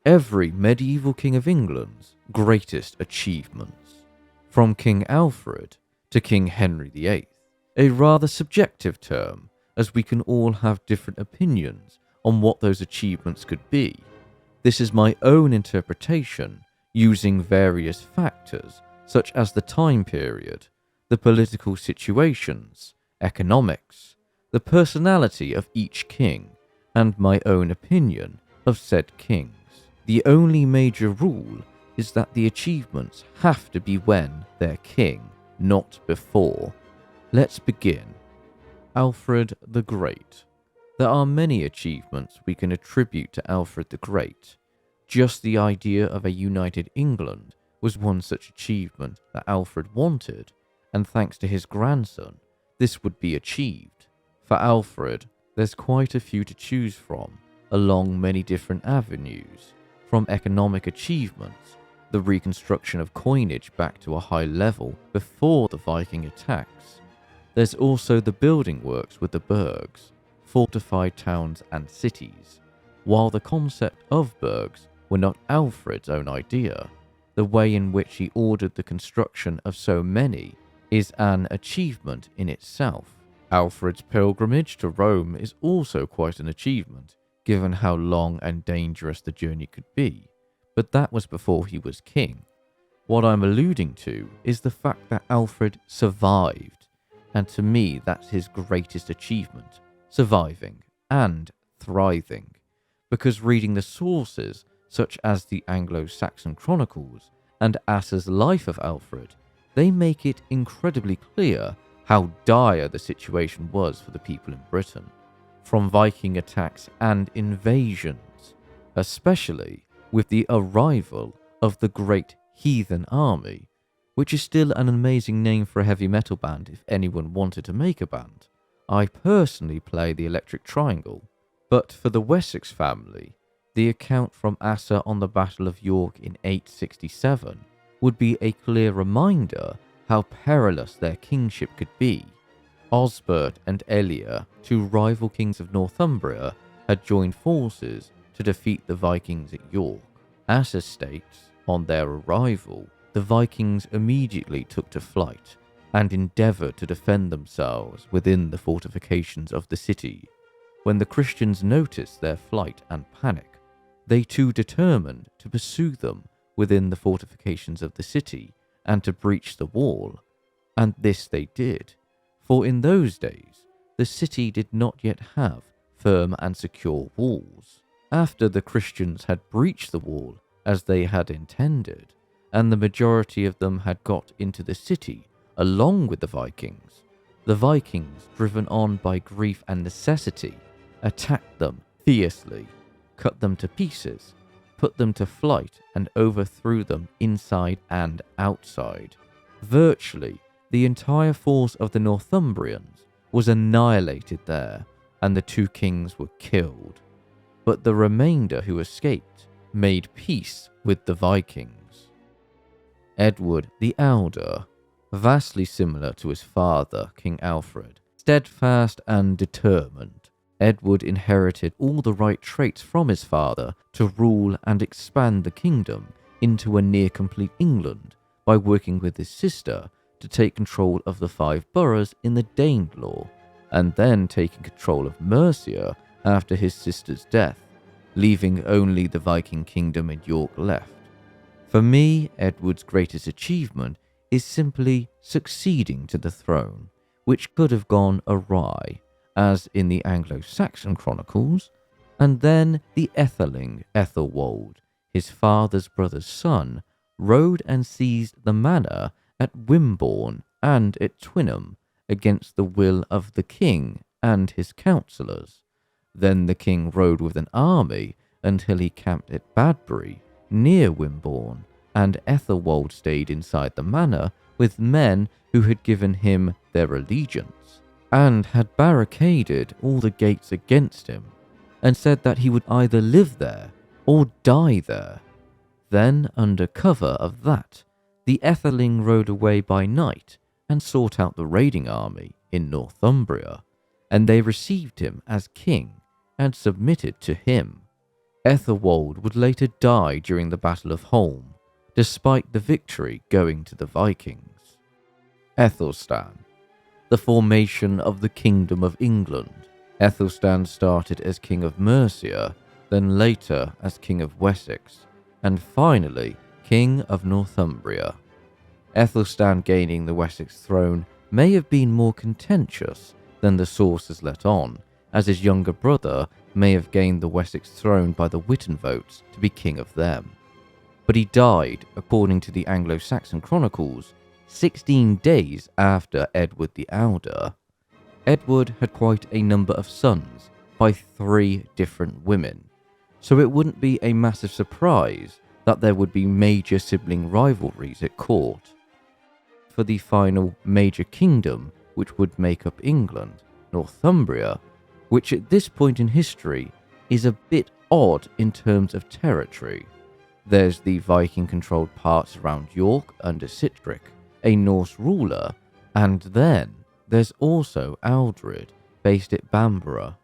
every medieval king of England's greatest achievements, from King Alfred to King Henry VIII. A rather subjective term, as we can all have different opinions on what those achievements could be. This is my own interpretation, using various factors such as the time period, the political situations, economics, the personality of each king, and my own opinion of said kings. The only major rule is that the achievements have to be when they're king, not before. Let's begin. Alfred the Great. There are many achievements we can attribute to Alfred the Great. Just the idea of a united England was one such achievement that Alfred wanted, and thanks to his grandson, this would be achieved. For Alfred, there's quite a few to choose from, along many different avenues, from economic achievements, the reconstruction of coinage back to a high level before the Viking attacks. There's also the building works with the burghs, fortified towns and cities. While the concept of burghs were not Alfred's own idea, the way in which he ordered the construction of so many is an achievement in itself. Alfred's pilgrimage to Rome is also quite an achievement, given how long and dangerous the journey could be, but that was before he was king. What I'm alluding to is the fact that Alfred survived, and to me that's his greatest achievement, surviving and thriving, because reading the sources such as the Anglo-Saxon chronicles and Asser's life of Alfred, they make it incredibly clear how dire the situation was for the people in Britain, from Viking attacks and invasions, especially with the arrival of the Great Heathen Army, which is still an amazing name for a heavy metal band if anyone wanted to make a band. I personally play the electric triangle, but for the Wessex family, the account from Asser on the Battle of York in 867 would be a clear reminder how perilous their kingship could be. Osbert and Elia, two rival kings of Northumbria, had joined forces to defeat the Vikings at York. Asser states, on their arrival, the Vikings immediately took to flight and endeavoured to defend themselves within the fortifications of the city. When the Christians noticed their flight and panic, they too determined to pursue them within the fortifications of the city and to breach the wall. And this they did, for in those days the city did not yet have firm and secure walls. After the Christians had breached the wall as they had intended, and the majority of them had got into the city along with the Vikings, driven on by grief and necessity, attacked them fiercely, cut them to pieces, put them to flight, and overthrew them inside and outside. Virtually, the entire force of the Northumbrians was annihilated there, and the two kings were killed. But the remainder who escaped made peace with the Vikings. Edward the Elder, vastly similar to his father, King Alfred, steadfast and determined, Edward inherited all the right traits from his father to rule and expand the kingdom into a near-complete England by working with his sister to take control of the 5 boroughs in the Danelaw, and then taking control of Mercia after his sister's death, leaving only the Viking kingdom in York left. For me, Edward's greatest achievement is simply succeeding to the throne, which could have gone awry, as in the Anglo-Saxon chronicles, and then the Aetheling Aethelred, his father's brother's son, rode and seized the manor at Wimborne and at Twynham against the will of the king and his councillors. Then the king rode with an army until he camped at Badbury, near Wimborne, and Aethelred stayed inside the manor with men who had given him their allegiance, and had barricaded all the gates against him, and said that he would either live there or die there. Then, under cover of that, the Aetheling rode away by night and sought out the raiding army in Northumbria, and they received him as king and submitted to him. Aethelred would later die during the Battle of Holm, despite the victory going to the Vikings. Aethelstan. The formation of the Kingdom of England. Aethelstan started as King of Mercia, then later as King of Wessex, and finally King of Northumbria. Aethelstan gaining the Wessex throne may have been more contentious than the sources let on, as his younger brother may have gained the Wessex throne by the Witten votes to be king of them. But he died, according to the Anglo-Saxon chronicles, 16 days after Edward the Elder. Edward had quite a number of sons by 3 different women, so it wouldn't be a massive surprise that there would be major sibling rivalries at court. For the final major kingdom which would make up England, Northumbria, which at this point in history is a bit odd in terms of territory. There's the Viking-controlled parts around York under Sihtric, a Norse ruler, and then there's also Aethelred, based at Bamborough.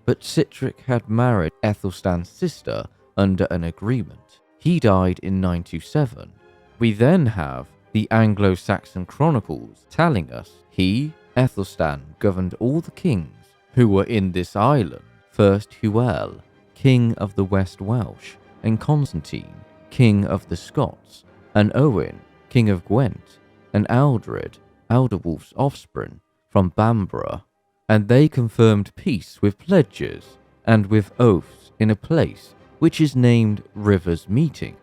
But Sihtric had married Ethelstan's sister under an agreement. He died in 927. We then have the Anglo-Saxon chronicles telling us he, Aethelstan, governed all the kings who were in this island. First Hywel, king of the West Welsh, and Constantine, king of the Scots, and Owen, king of Gwent, and Aldred, Aldewulf's offspring, from Bamborough, and they confirmed peace with pledges and with oaths in a place which is named Rivers Meeting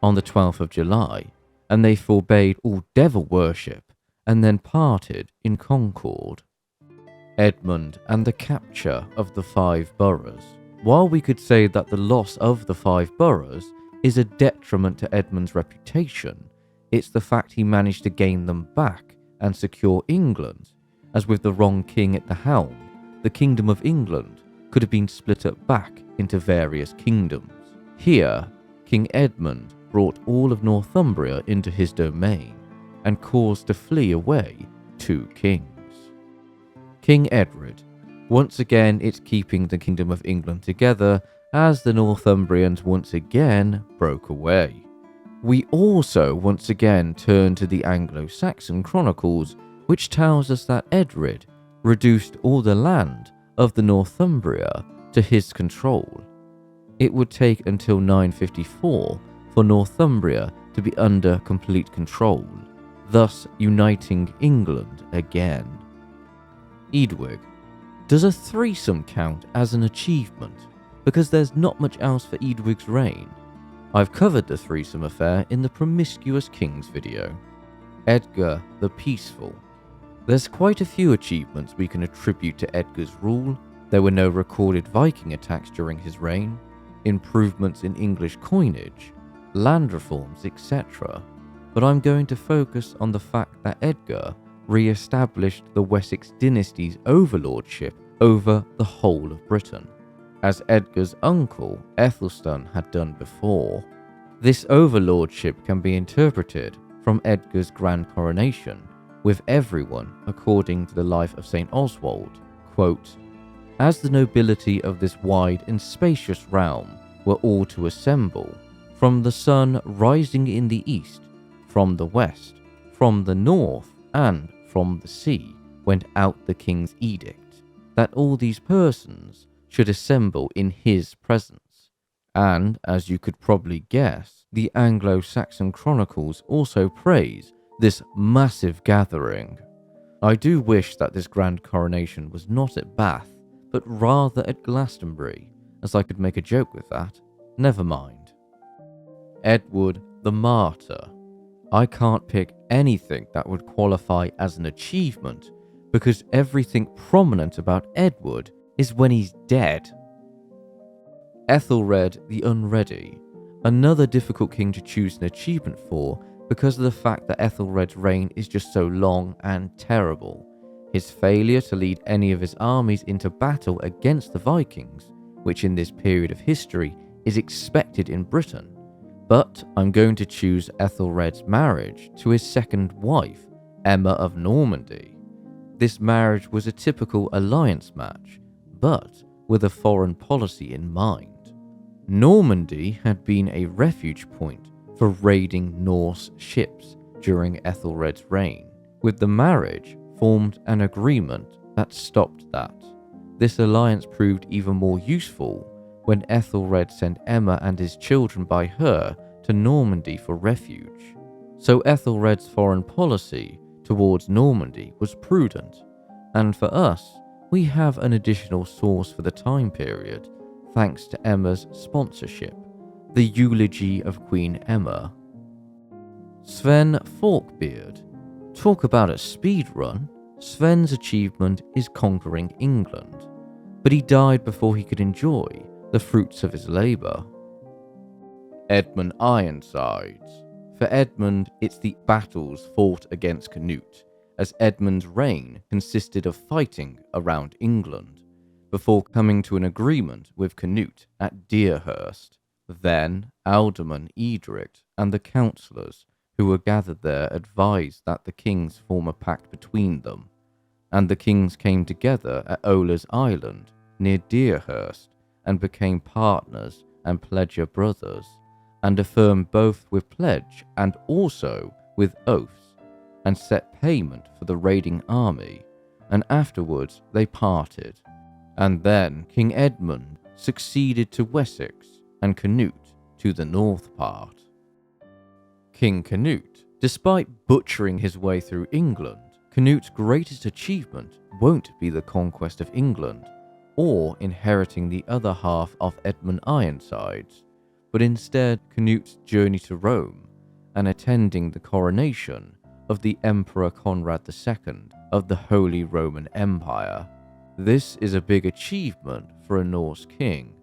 on the 12th of July, and they forbade all devil worship and then parted in concord. Edmund and the capture of the 5 boroughs. While we could say that the loss of the 5 boroughs is a detriment to Edmund's reputation, it's the fact he managed to gain them back and secure England, as with the wrong king at the helm, the Kingdom of England could have been split up back into various kingdoms. Here, King Edmund brought all of Northumbria into his domain and caused to flee away 2 kings. King Edward. Once again, it's keeping the Kingdom of England together as the Northumbrians once again broke away. We also once again turn to the Anglo-Saxon chronicles, which tells us that Edward reduced all the land of the Northumbria to his control. It would take until 954 for Northumbria to be under complete control, thus uniting England again. Eadwig. Does a threesome count as an achievement? Because there's not much else for Eadwig's reign. I've covered the threesome affair in the Promiscuous Kings video. Edgar the Peaceful. There's quite a few achievements we can attribute to Edgar's rule. There were no recorded Viking attacks during his reign, improvements in English coinage, land reforms, etc. But I'm going to focus on the fact that Edgar re-established the Wessex dynasty's overlordship over the whole of Britain, as Edgar's uncle Aethelstan had done before. This overlordship can be interpreted from Edgar's grand coronation, with everyone, according to the life of St Oswald, quote, "As the nobility of this wide and spacious realm were all to assemble, from the sun rising in the east, from the west, from the north, and from the sea, went out the king's edict, that all these persons should assemble in his presence." And, as you could probably guess, the Anglo-Saxon chronicles also praise this massive gathering. I do wish that this grand coronation was not at Bath, but rather at Glastonbury, as I could make a joke with that. Never mind. Edward the Martyr. I can't pick anything that would qualify as an achievement, because everything prominent about Edward is when he's dead. Aethelred the Unready. Another difficult king to choose an achievement for because of the fact that Aethelred's reign is just so long and terrible. His failure to lead any of his armies into battle against the Vikings, which in this period of history is expected in Britain. But I'm going to choose Aethelred's marriage to his second wife, Emma of Normandy. This marriage was a typical alliance match, but with a foreign policy in mind. Normandy had been a refuge point for raiding Norse ships during Aethelred's reign, with the marriage formed an agreement that stopped that. This alliance proved even more useful when Aethelred sent Emma and his children by her to Normandy for refuge. So Aethelred's foreign policy towards Normandy was prudent, and for us, we have an additional source for the time period thanks to Emma's sponsorship, the Eulogy of Queen Emma. Sven Forkbeard. Talk about a speed run. Sven's achievement is conquering England, but he died before he could enjoy the fruits of his labour. Edmund Ironsides. For Edmund, it's the battles fought against Canute, as Edmund's reign consisted of fighting around England, before coming to an agreement with Canute at Deerhurst. Then Alderman Edric and the councillors who were gathered there advised that the kings form a pact between them, and the kings came together at Ola's Island near Deerhurst and became partners and pledger brothers, and affirmed both with pledge and also with oaths, and set payment for the raiding army, and afterwards they parted. And then King Edmund succeeded to Wessex and Canute to the north part. King Canute. Despite butchering his way through England, Canute's greatest achievement won't be the conquest of England or inheriting the other half of Edmund Ironsides, but instead Canute's journey to Rome and attending the coronation of the Emperor Conrad II of the Holy Roman Empire. This is a big achievement for a Norse king,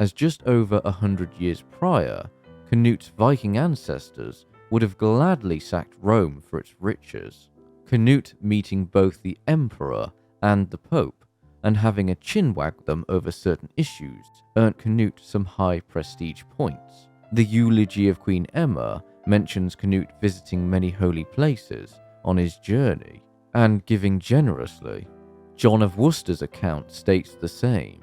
as just over 100 years prior, Canute's Viking ancestors would have gladly sacked Rome for its riches. Canute meeting both the Emperor and the Pope and having a chinwag with them over certain issues earned Canute some high prestige points. The Eulogy of Queen Emma mentions Canute visiting many holy places on his journey and giving generously. John of Worcester's account states the same,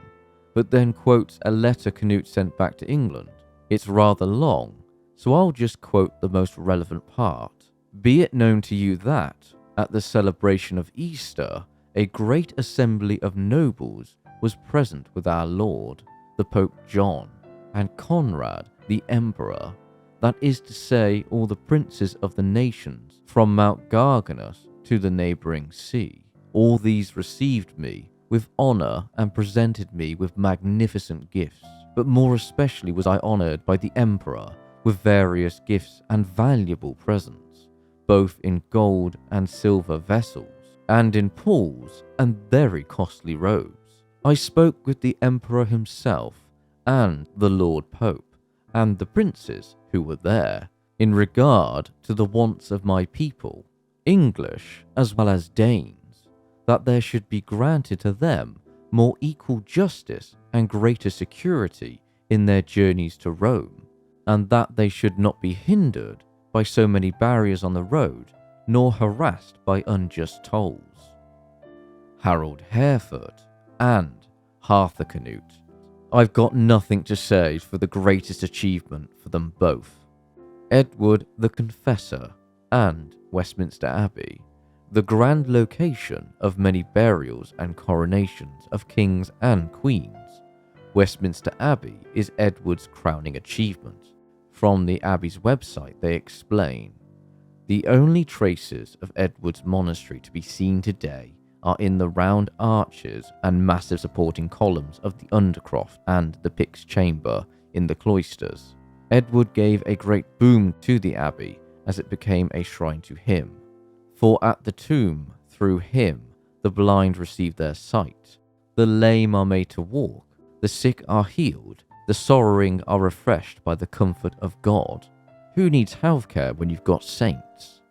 but then quotes a letter Canute sent back to England. It's rather long, so I'll just quote the most relevant part. Be it known to you that, at the celebration of Easter, a great assembly of nobles was present with our Lord, the Pope John, and Conrad, the Emperor, that is to say, all the princes of the nations, from Mount Garganus to the neighbouring sea. All these received me with honour and presented me with magnificent gifts, but more especially was I honoured by the Emperor with various gifts and valuable presents, both in gold and silver vessels, and in pools and very costly robes. I spoke with the Emperor himself and the Lord Pope and the princes who were there in regard to the wants of my people, English as well as Danes, that there should be granted to them more equal justice and greater security in their journeys to Rome, and that they should not be hindered by so many barriers on the road, nor harassed by unjust tolls. Harold Harefoot and Harthacnut. I've got nothing to say for the greatest achievement for them both. Edward the Confessor and Westminster Abbey, the grand location of many burials and coronations of kings and queens. Westminster Abbey is Edward's crowning achievement. From the Abbey's website they explain, the only traces of Edward's monastery to be seen today are in the round arches and massive supporting columns of the undercroft and the Pyx chamber in the cloisters. Edward gave a great boom to the abbey as it became a shrine to him, for at the tomb, through him, the blind receive their sight, the lame are made to walk, the sick are healed, the sorrowing are refreshed by the comfort of God. Who needs healthcare when you've got saints?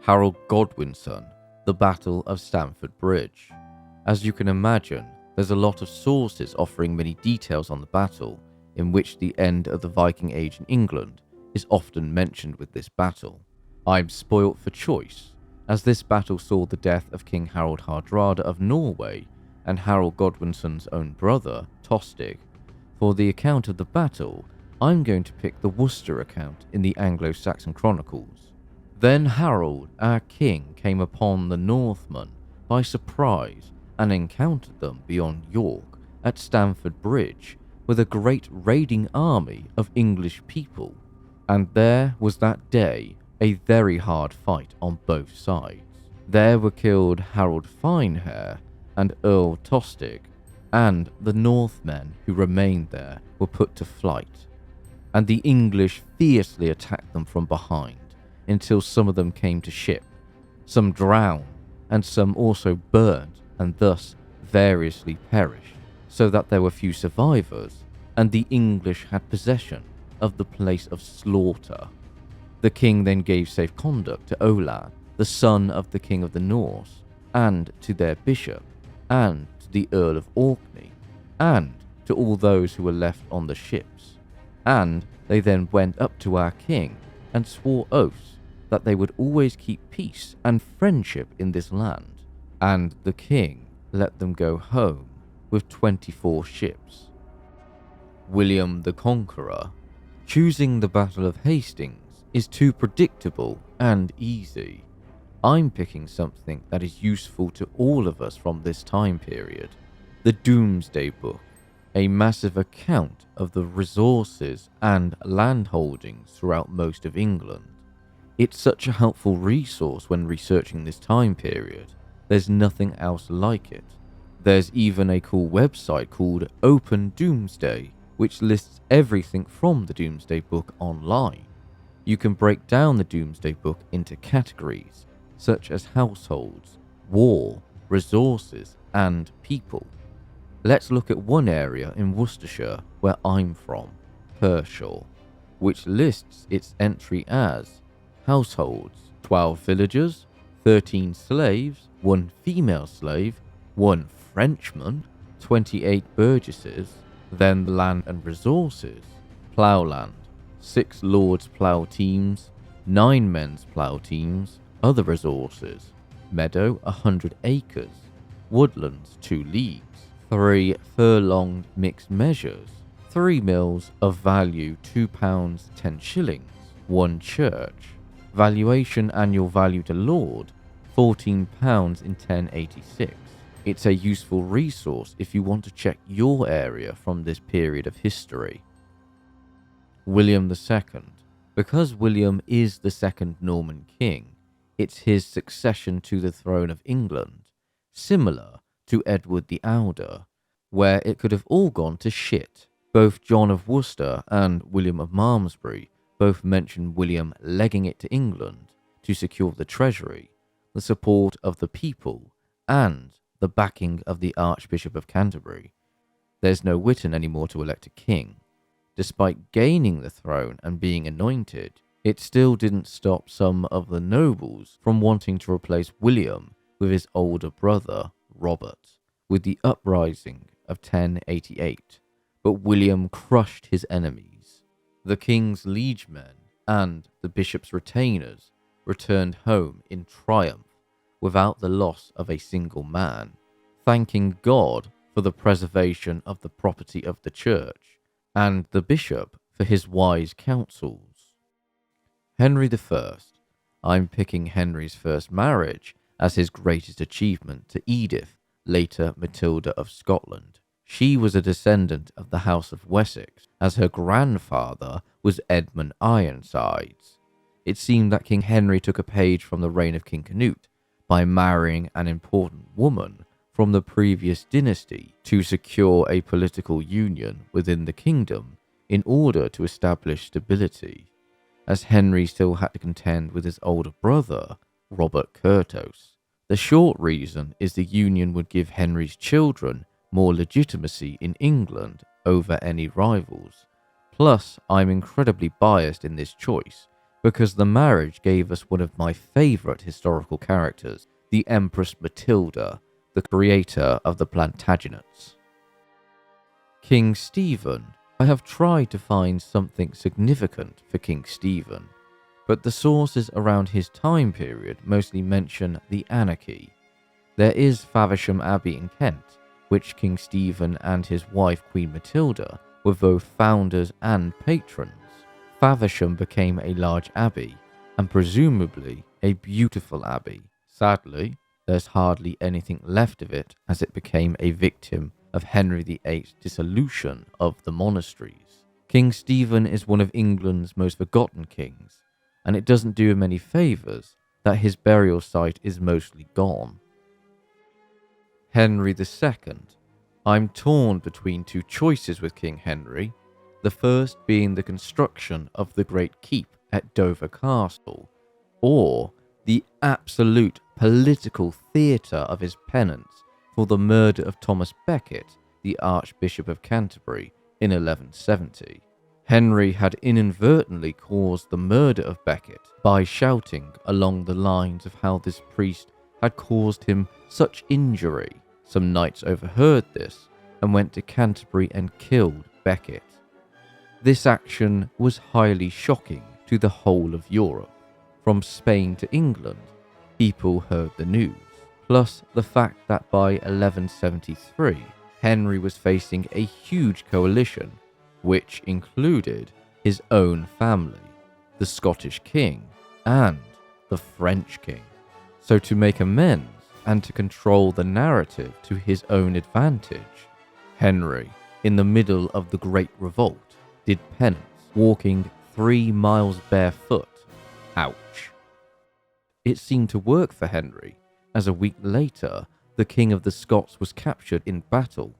Harold Godwinson, the Battle of Stamford Bridge. As you can imagine, there's a lot of sources offering many details on the battle, in which the end of the Viking Age in England is often mentioned with this battle. I'm spoilt for choice, as this battle saw the death of King Harald Hardrada of Norway and Harold Godwinson's own brother, Tostig, For the account of the battle, I'm going to pick the Worcester account in the Anglo-Saxon chronicles. Then Harold, our king, came upon the Northmen by surprise and encountered them beyond York at Stamford Bridge with a great raiding army of English people. And there was that day a very hard fight on both sides. There were killed Harold Finehair and Earl Tostig, and the Northmen who remained there were put to flight, and the English fiercely attacked them from behind until some of them came to ship, some drowned, and some also burnt and thus variously perished, so that there were few survivors, and the English had possession of the place of slaughter. The king then gave safe conduct to Olaf, the son of the king of the Norse, and to their bishop, and to the Earl of Orkney, and to all those who were left on the ships. And they then went up to our king and swore oaths that they would always keep peace and friendship in this land. And the king let them go home with 24 ships. William the Conqueror. Choosing the Battle of Hastings is too predictable and easy. I'm picking something that is useful to all of us from this time period. The Domesday Book, a massive account of the resources and landholdings throughout most of England. It's such a helpful resource when researching this time period. There's nothing else like it. There's even a cool website called Open Domesday, which lists everything from the Domesday Book online. You can break down the Domesday Book into categories, such as households, war, resources, and people. Let's look at one area in Worcestershire where I'm from, Pershore, which lists its entry as households, 12 villagers, 13 slaves, 1 female slave, 1 Frenchman, 28 burgesses. Then the land and resources, ploughland, 6 lords' plough teams, 9 men's plough teams. Other resources, meadow 100 acres, woodlands 2 leagues, 3 furlonged mixed measures, 3 mills of value £2 10 shillings, 1 church, valuation annual value to lord £14 in 1086. It's a useful resource if you want to check your area from this period of history. William II. Because William is the second Norman king, it's his succession to the throne of England, similar to Edward the Elder, where it could have all gone to shit. Both John of Worcester and William of Malmesbury both mention William legging it to England to secure the treasury, the support of the people, and the backing of the Archbishop of Canterbury. There's no Witten anymore to elect a king. Despite gaining the throne and being anointed, it still didn't stop some of the nobles from wanting to replace William with his older brother, Robert, with the uprising of 1088. But William crushed his enemies. The king's liegemen and the bishop's retainers returned home in triumph without the loss of a single man, thanking God for the preservation of the property of the church, and the bishop for his wise counsels. Henry I. I'm picking Henry's first marriage as his greatest achievement to Edith, later Matilda of Scotland. She was a descendant of the House of Wessex, as her grandfather was Edmund Ironsides. It seemed that King Henry took a page from the reign of King Canute by marrying an important woman from the previous dynasty to secure a political union within the kingdom in order to establish stability, as Henry still had to contend with his older brother, Robert Curthose. The short reason is the union would give Henry's children more legitimacy in England over any rivals. Plus, I'm incredibly biased in this choice, because the marriage gave us one of my favourite historical characters, the Empress Matilda, the creator of the Plantagenets. King Stephen. I have tried to find something significant for King Stephen, but the sources around his time period mostly mention the anarchy. There is Faversham Abbey in Kent, which King Stephen and his wife Queen Matilda were both founders and patrons. Faversham became a large abbey, and presumably a beautiful abbey. Sadly, there's hardly anything left of it as it became a victim of Henry VIII's dissolution of the monasteries. King Stephen is one of England's most forgotten kings, and it doesn't do him any favours that his burial site is mostly gone. Henry II. I'm torn between two choices with King Henry, the first being the construction of the Great Keep at Dover Castle, or the absolute political theatre of his penance for the murder of Thomas Becket, the Archbishop of Canterbury, in 1170. Henry had inadvertently caused the murder of Becket by shouting along the lines of how this priest had caused him such injury. Some knights overheard this and went to Canterbury and killed Becket. This action was highly shocking to the whole of Europe. From Spain to England, people heard the news, plus the fact that by 1173, Henry was facing a huge coalition, which included his own family, the Scottish king, and the French king. So to make amends and to control the narrative to his own advantage, Henry, in the middle of the Great Revolt, did penance, walking 3 miles barefoot. Ouch. It seemed to work for Henry, as a week later, the King of the Scots was captured in battle.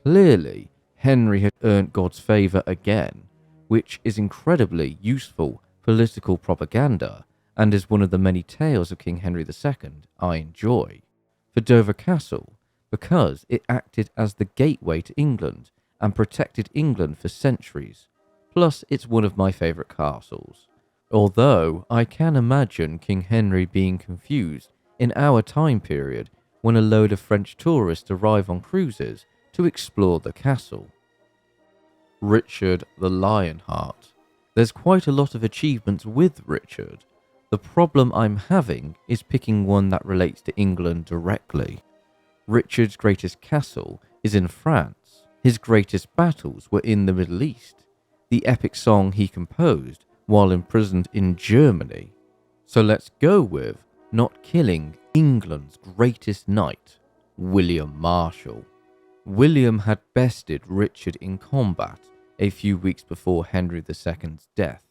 Clearly, Henry had earned God's favour again, which is incredibly useful political propaganda and is one of the many tales of King Henry II I enjoy. For Dover Castle, because it acted as the gateway to England and protected England for centuries. Plus, it's one of my favourite castles. Although I can imagine King Henry being confused in our time period when a load of French tourists arrive on cruises to explore the castle. Richard the Lionheart. There's quite a lot of achievements with Richard. The problem I'm having is picking one that relates to England directly. Richard's greatest castle is in France. His greatest battles were in the Middle East. The epic song he composed while imprisoned in Germany. So let's go with not killing England's greatest knight, William Marshal. William had bested Richard in combat a few weeks before Henry II's death.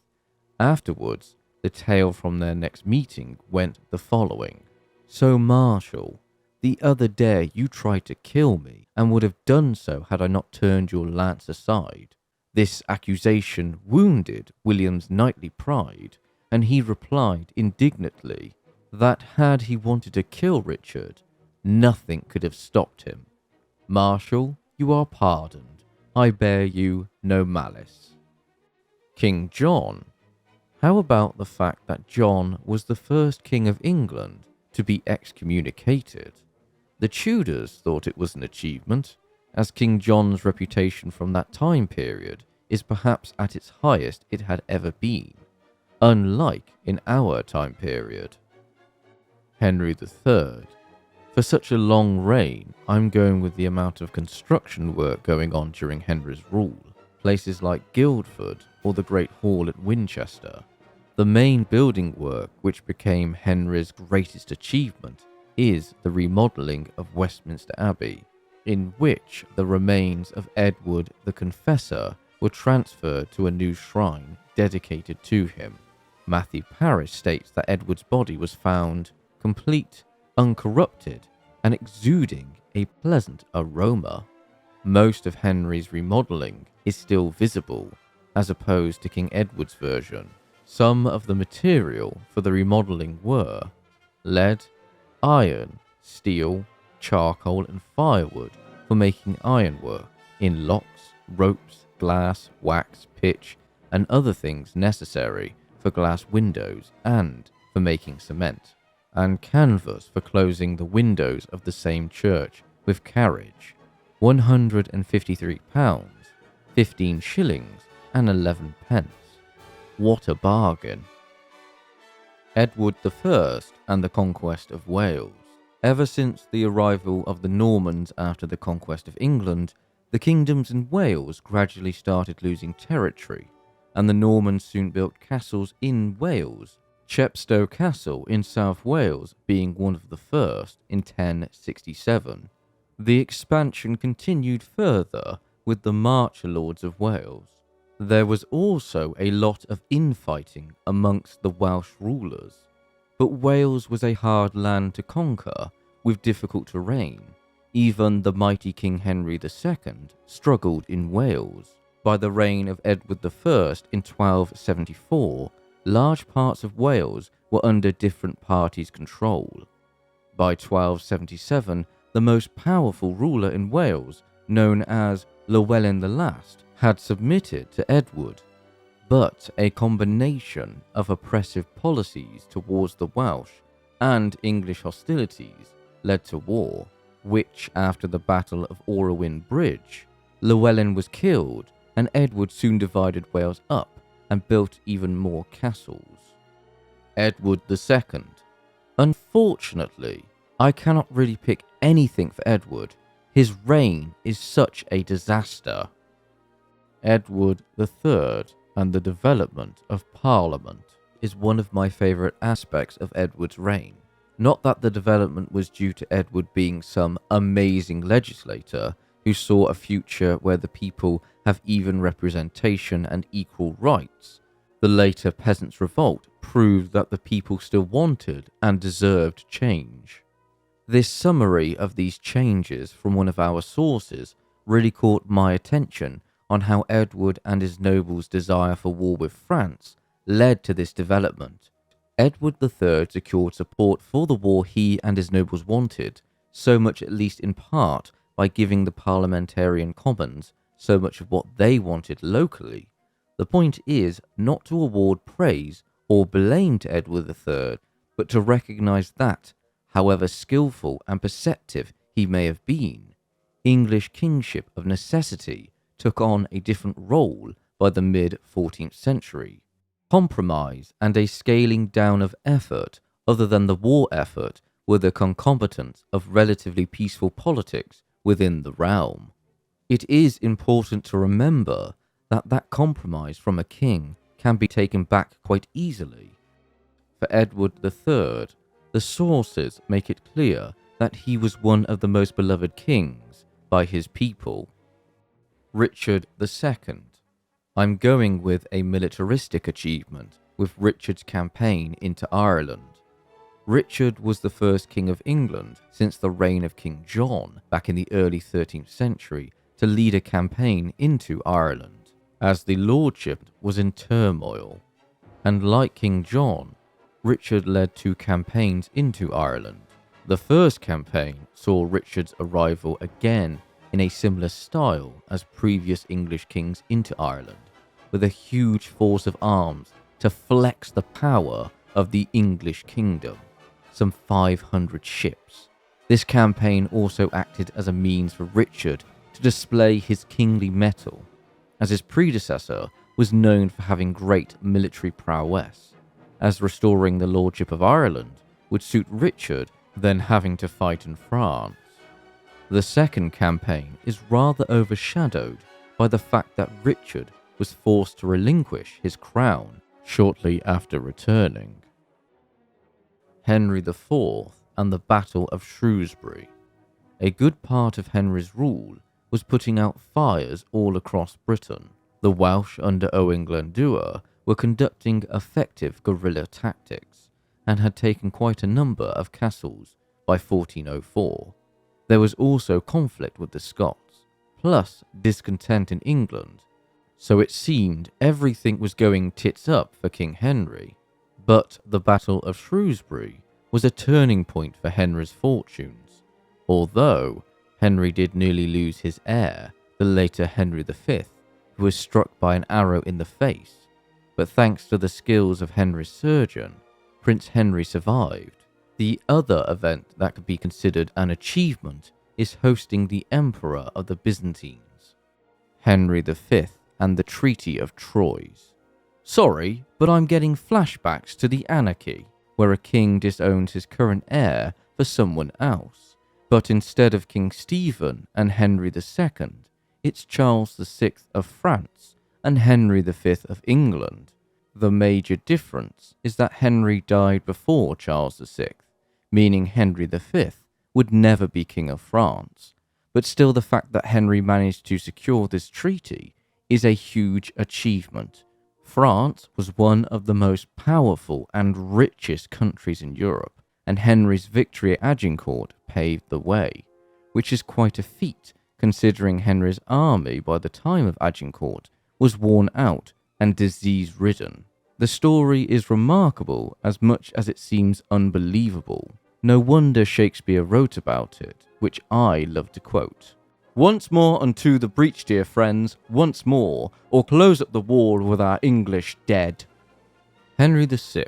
Afterwards, the tale from their next meeting went the following. So Marshal, the other day you tried to kill me and would have done so had I not turned your lance aside. This accusation wounded William's knightly pride, and he replied indignantly that had he wanted to kill Richard, nothing could have stopped him. Marshal, you are pardoned. I bear you no malice. King John. How about the fact that John was the first king of England to be excommunicated? The Tudors thought it was an achievement, as King John's reputation from that time period is perhaps at its highest it had ever been, unlike in our time period. Henry III. For such a long reign, I'm going with the amount of construction work going on during Henry's rule, places like Guildford or the Great Hall at Winchester. The main building work which became Henry's greatest achievement is the remodelling of Westminster Abbey, in which the remains of Edward the Confessor were transferred to a new shrine dedicated to him. Matthew Parrish states that Edward's body was found complete, uncorrupted, and exuding a pleasant aroma. Most of Henry's remodelling is still visible, as opposed to King Edward's version. Some of the material for the remodelling were lead, iron, steel, charcoal, and firewood for making ironwork in locks, ropes, glass, wax, pitch, and other things necessary for glass windows and for making cement, and canvas for closing the windows of the same church with carriage. £153, 15 shillings, and 11 pence. What a bargain. Edward I and the conquest of Wales. Ever since the arrival of the Normans after the conquest of England, The kingdoms in Wales gradually started losing territory, and the Normans soon built castles in Wales, Chepstow Castle in South Wales being one of the first in 1067. The expansion continued further with the Marcher Lords of Wales. There was also a lot of infighting amongst the Welsh rulers, but Wales was a hard land to conquer with difficult terrain. Even the mighty King Henry II struggled in Wales. By the reign of Edward I in 1274, large parts of Wales were under different parties' control. By 1277, the most powerful ruler in Wales, known as Llywelyn the Last, had submitted to Edward, but a combination of oppressive policies towards the Welsh and English hostilities led to war, which, after the Battle of Orowin Bridge, Llywelyn was killed and Edward soon divided Wales up and built even more castles. Edward II. Unfortunately, I cannot really pick anything for Edward. His reign is such a disaster. Edward III and the development of Parliament is one of my favourite aspects of Edward's reign. Not that the development was due to Edward being some amazing legislator who saw a future where the people have even representation and equal rights. The later Peasants' Revolt proved that the people still wanted and deserved change. This summary of these changes from one of our sources really caught my attention on how Edward and his nobles' desire for war with France led to this development. Edward III secured support for the war he and his nobles wanted, so much at least in part by giving the parliamentarian commons so much of what they wanted locally. The point is not to award praise or blame to Edward III, but to recognise that, however skillful and perceptive he may have been, English kingship of necessity took on a different role by the mid-14th century. Compromise and a scaling down of effort other than the war effort were the concomitants of relatively peaceful politics within the realm. It is important to remember that compromise from a king can be taken back quite easily. For Edward III, the sources make it clear that he was one of the most beloved kings by his people. Richard II. I'm going with a militaristic achievement with Richard's campaign into Ireland. Richard was the first king of England since the reign of King John back in the early 13th century to lead a campaign into Ireland, as the lordship was in turmoil. And like King John, Richard led 2 campaigns into Ireland. The first campaign saw Richard's arrival again in a similar style as previous English kings into Ireland, with a huge force of arms to flex the power of the English kingdom, some 500 ships. This campaign also acted as a means for Richard to display his kingly mettle, as his predecessor was known for having great military prowess, as restoring the lordship of Ireland would suit Richard than having to fight in France. The second campaign is rather overshadowed by the fact that Richard was forced to relinquish his crown shortly after returning. Henry IV and the Battle of Shrewsbury. A good part of Henry's rule was putting out fires all across Britain. The Welsh under Owain Glyndŵr were conducting effective guerrilla tactics and had taken quite a number of castles by 1404. There was also conflict with the Scots, plus discontent in England, so it seemed everything was going tits up for King Henry. But the Battle of Shrewsbury was a turning point for Henry's fortunes. Although Henry did nearly lose his heir, the later Henry V, who was struck by an arrow in the face, but thanks to the skills of Henry's surgeon, Prince Henry survived. The other event that could be considered an achievement is hosting the Emperor of the Byzantines, Henry V, and the Treaty of Troyes. Sorry, but I'm getting flashbacks to the anarchy, where a king disowns his current heir for someone else. But instead of King Stephen and Henry II, it's Charles VI of France and Henry V of England. The major difference is that Henry died before Charles VI, meaning Henry V would never be King of France. But still, the fact that Henry managed to secure this treaty is a huge achievement. France was one of the most powerful and richest countries in Europe, and Henry's victory at Agincourt paved the way, which is quite a feat considering Henry's army by the time of Agincourt was worn out and disease-ridden. The story is remarkable as much as it seems unbelievable. No wonder Shakespeare wrote about it, which I love to quote. "Once more unto the breach, dear friends, once more, or close up the wall with our English dead." Henry VI.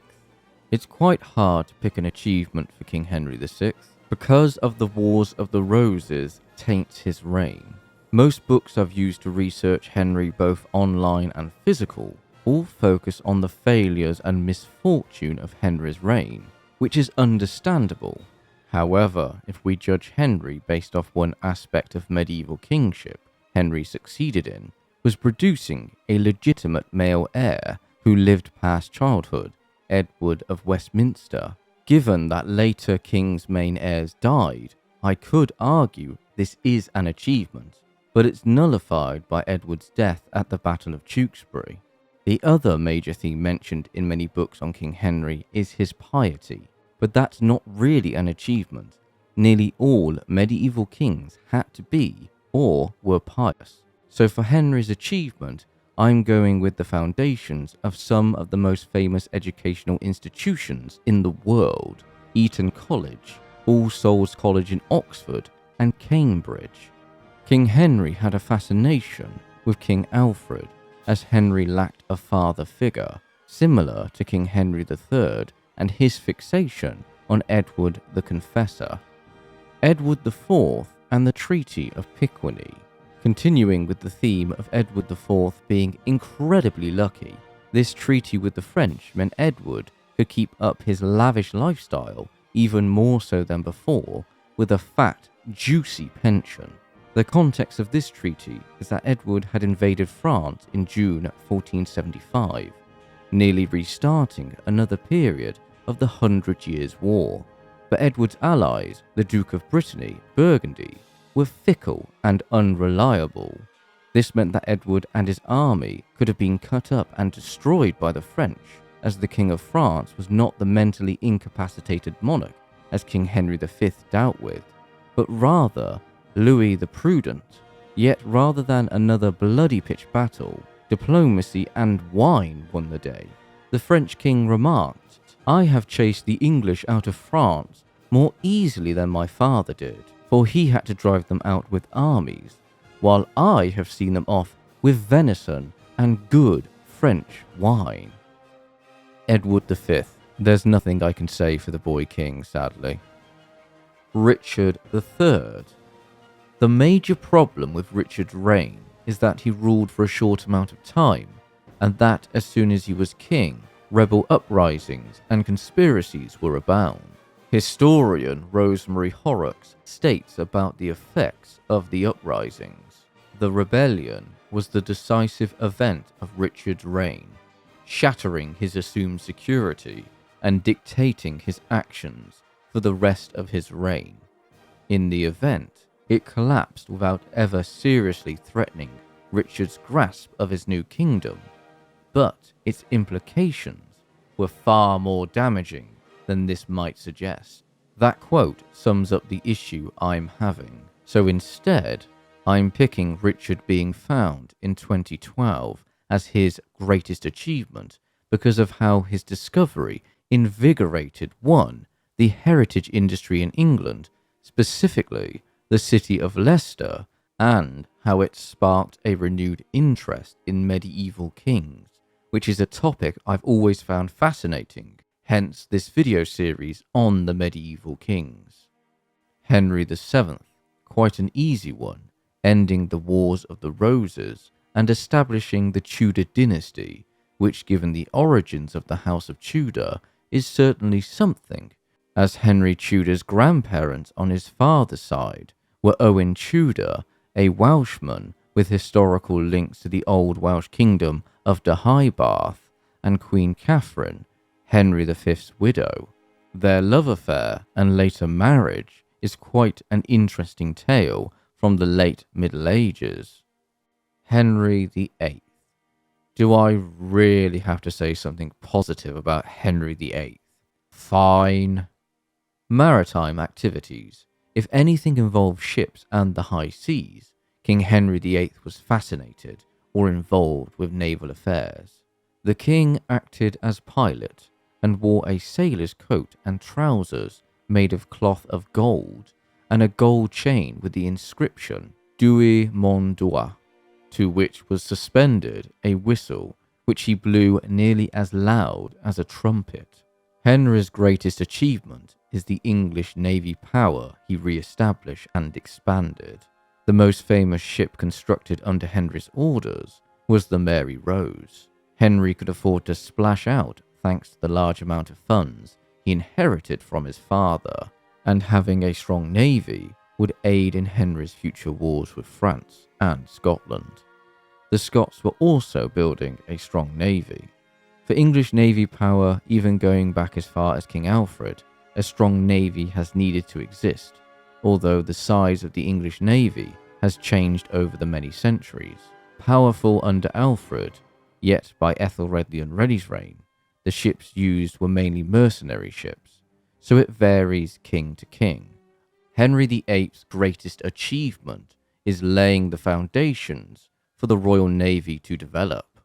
It's quite hard to pick an achievement for King Henry VI, because of the Wars of the Roses taints his reign. Most books I've used to research Henry, both online and physical, all focus on the failures and misfortune of Henry's reign, which is understandable. However, if we judge Henry based off one aspect of medieval kingship Henry succeeded in, was producing a legitimate male heir who lived past childhood, Edward of Westminster. Given that later kings' main heirs died, I could argue this is an achievement, but it's nullified by Edward's death at the Battle of Tewkesbury. The other major theme mentioned in many books on King Henry is his piety, but that's not really an achievement. Nearly all medieval kings had to be or were pious. So for Henry's achievement, I'm going with the foundations of some of the most famous educational institutions in the world: Eton College, All Souls College in Oxford, and Cambridge. King Henry had a fascination with King Alfred, as Henry lacked a father figure, similar to King Henry III and his fixation on Edward the Confessor. Edward IV and the Treaty of Picquigny. Continuing with the theme of Edward IV being incredibly lucky, this treaty with the French meant Edward could keep up his lavish lifestyle even more so than before, with a fat, juicy pension. The context of this treaty is that Edward had invaded France in June 1475, nearly restarting another period of the 100 Years' War. But Edward's allies, the Duke of Brittany, Burgundy, were fickle and unreliable. This meant that Edward and his army could have been cut up and destroyed by the French, as the King of France was not the mentally incapacitated monarch as King Henry V dealt with, but rather Louis the Prudent. Yet rather than another bloody pitched battle, diplomacy and wine won the day. The French king remarked, "I have chased the English out of France more easily than my father did, for he had to drive them out with armies, while I have seen them off with venison and good French wine." Edward V. There's nothing I can say for the boy king, sadly. Richard III. The major problem with Richard's reign is that he ruled for a short amount of time, and that as soon as he was king, rebel uprisings and conspiracies were abound. Historian Rosemary Horrocks states about the effects of the uprisings. The rebellion was the decisive event of Richard's reign, shattering his assumed security and dictating his actions for the rest of his reign. In the event, it collapsed without ever seriously threatening Richard's grasp of his new kingdom, but its implications were far more damaging than this might suggest. That quote sums up the issue I'm having, so instead, I'm picking Richard being found in 2012 as his greatest achievement because of how his discovery invigorated the heritage industry in England, specifically the city of Leicester, and how it sparked a renewed interest in medieval kings, which is a topic I've always found fascinating, hence this video series on the medieval kings. Henry VII, quite an easy one, ending the Wars of the Roses and establishing the Tudor dynasty, which given the origins of the House of Tudor is certainly something, as Henry Tudor's grandparents on his father's side were Owen Tudor, a Welshman with historical links to the old Welsh kingdom of Deheubarth and Queen Catherine, Henry V's widow. Their love affair and later marriage is quite an interesting tale from the late Middle Ages. Henry VIII. Do I really have to say something positive about Henry VIII? Fine. Maritime activities. If anything involved ships and the high seas, King Henry VIII was fascinated or involved with naval affairs. The king acted as pilot and wore a sailor's coat and trousers made of cloth of gold and a gold chain with the inscription Douai mon doigt, to which was suspended a whistle which he blew nearly as loud as a trumpet. Henry's greatest achievement is the English navy power he re-established and expanded. The most famous ship constructed under Henry's orders was the Mary Rose. Henry could afford to splash out thanks to the large amount of funds he inherited from his father, and having a strong navy would aid in Henry's future wars with France and Scotland. The Scots were also building a strong navy. For English navy power, even going back as far as King Alfred, a strong navy has needed to exist, although the size of the English navy has changed over the many centuries. Powerful under Alfred, yet by Aethelred the Unready's reign, the ships used were mainly mercenary ships, so it varies king to king. Henry VIII's greatest achievement is laying the foundations for the Royal Navy to develop.